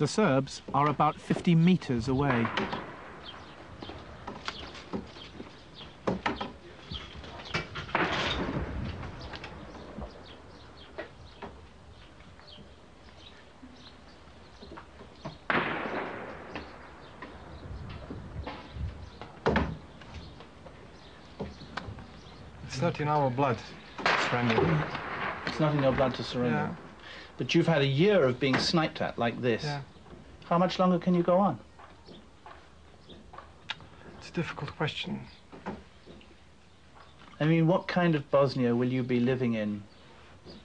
The Serbs are about 50 meters away. It's not in our blood to surrender. It's not in your blood to surrender. Yeah. But you've had a year of being sniped at like this. Yeah. How much longer can you go on? It's a difficult question. I mean, what kind of Bosnia will you be living in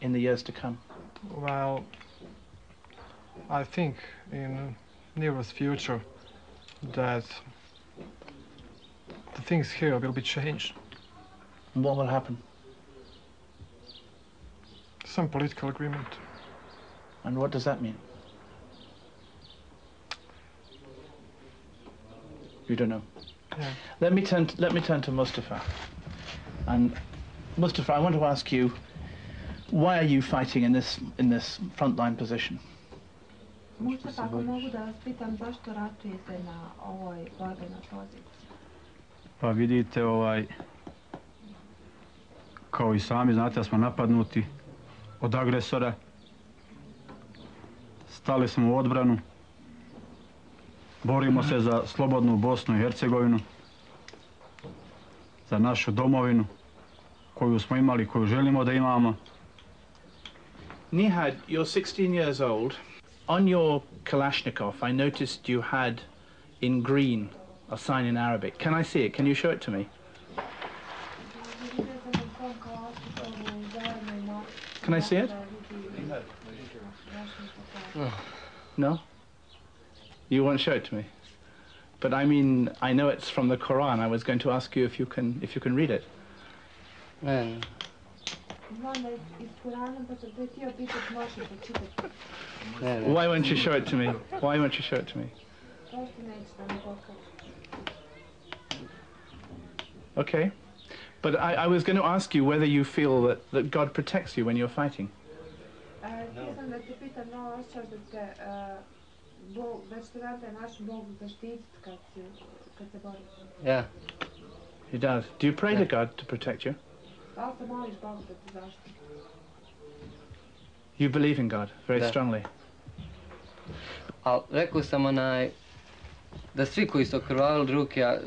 the years to come? Well, I think in nearest future that the things here will be changed. And what will happen? Some political agreement. And what does that mean? You don't know. Yeah. Let me turn to Mustafa. And Mustafa, I want to ask you, why are you fighting in this frontline position? Mustafa, ako mogu da vas pitam zašto ratujete na ovoj borbenoj poziciji? Pa vidite, kao i sami znate da smo napadnuti od agresora. Stali smo u odbranu. Borimo se za slobodnu Bosnu i Hercegovinu, za našu domovinu koju smo imali, koju želimo da imamo. Nihad, you're 16 years old. On your Kalashnikov, I noticed you had in green a sign in Arabic. Can I see it? Can you show it to me? Can I see it? No? You won't show it to me? But I mean, I know it's from the Quran. I was going to ask you if you can read it. Why won't you show it to me? Why won't you show it to me? Okay. But I was going to ask you whether you feel that God protects you when you're fighting. Yeah. He does. Do you pray to God to protect you? You believe in God very strongly. Ali rekao sam da svi koji su okrvavili ruke,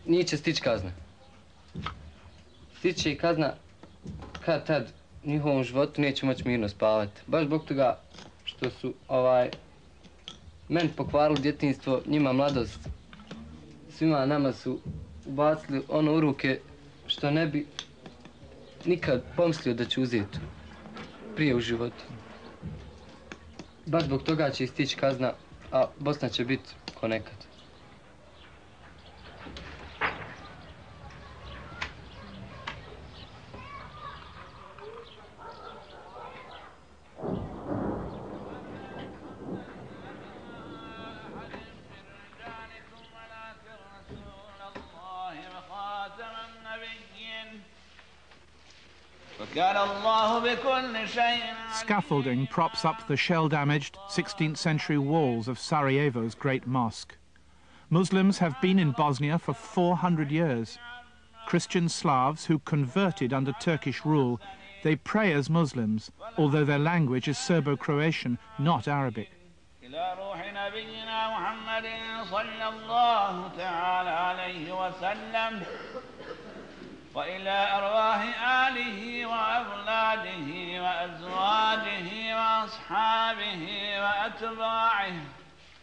njih će stići kazna. Stići i kazna kad tad u njihovom životu neće moći mirno spavati. Baš zbog toga što su meni pokvarili djetinjstvo, njima mladost. Svima nama su ubacili ono u ruke što ne bi nikad pomislio da će uzeti prije u životu. Baš zbog toga će istići kazna, a Bosna će biti ko nekad. Scaffolding props up the shell-damaged 16th century walls of Sarajevo's great mosque. Muslims have been in Bosnia for 400 years. Christian Slavs who converted under Turkish rule, they pray as Muslims, although their language is Serbo-Croatian, not Arabic. وإلى أرواح آله وأولاده وأزواجه وأصحابه وأتباعه.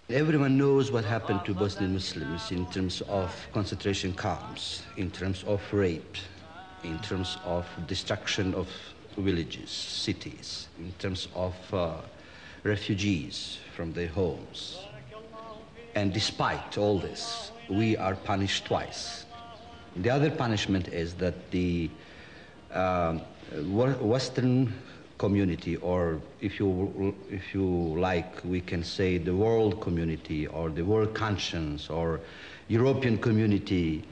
Everyone knows what happened to Bosnian Muslims in terms of concentration camps, in terms of rape, in terms of destruction of villages, cities, in terms of refugees from their homes. And despite all this, we are punished twice. The other punishment is that the Western community, or if you like, we can say the world community, or the world conscience, or European community,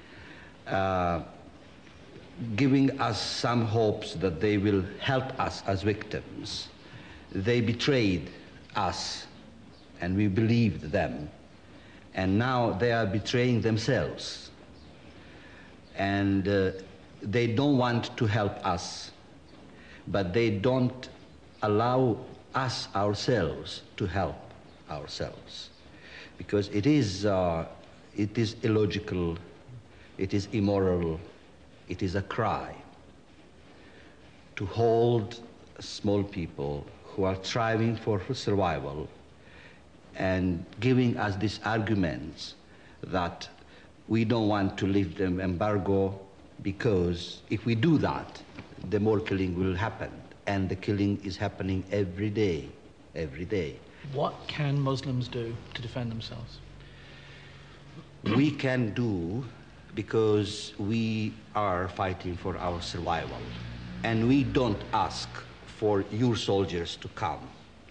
giving us some hopes that they will help us as victims. They betrayed us and we believed them. And now they are betraying themselves. And they don't want to help us, but they don't allow us ourselves to help ourselves. Because it is illogical, it is immoral, it is a cry to hold small people who are striving for survival and giving us these arguments that we don't want to lift the embargo because if we do that, the more killing will happen. And the killing is happening every day, every day. What can Muslims do to defend themselves? We can do because we are fighting for our survival. And we don't ask for your soldiers to come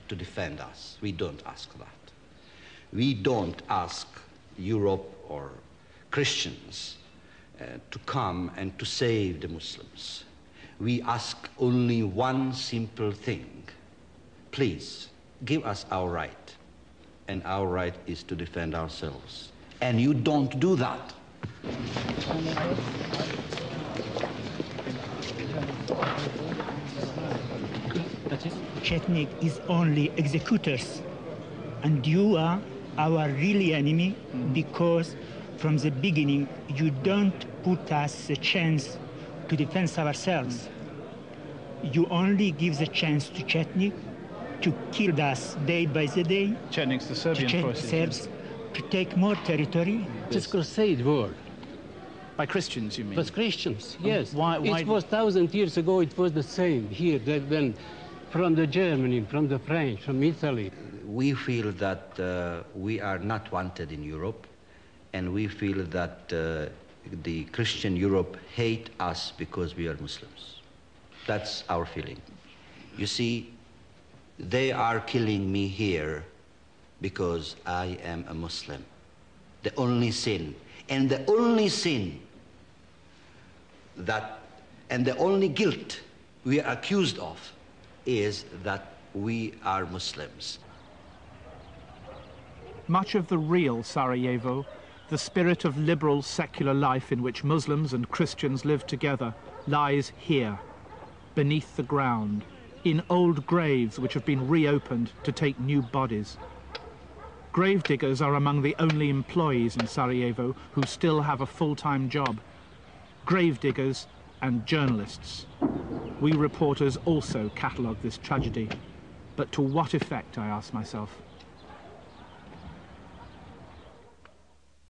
to defend us. We don't ask that. We don't ask Europe or Christians to come and to save the Muslims. We ask only one simple thing. Please, give us our right. And our right is to defend ourselves. And you don't do that. Chetnik is only executors. And you are our really enemy because from the beginning you don't put us a chance to defend ourselves. You only give the chance to Chetnik to kill us day by the day. Chetnik's the Serbian forces. Serbs to take more territory. It's a crusade war. By Christians, you mean? By Christians, yes. Why it was 1,000 years ago, it was the same here, then from the Germany, from the French, from Italy. We feel that we are not wanted in Europe, and we feel that the Christian Europe hate us because we are Muslims. That's our feeling. You see, they are killing me here because I am a Muslim. The only sin, and the only sin that, and the only guilt we are accused of is that we are Muslims. Much of the real Sarajevo, the spirit of liberal secular life in which Muslims and Christians live together, lies here, beneath the ground, in old graves which have been reopened to take new bodies. Grave diggers are among the only employees in Sarajevo who still have a full-time job. Grave diggers and journalists. We reporters also catalogue this tragedy. But to what effect, I ask myself?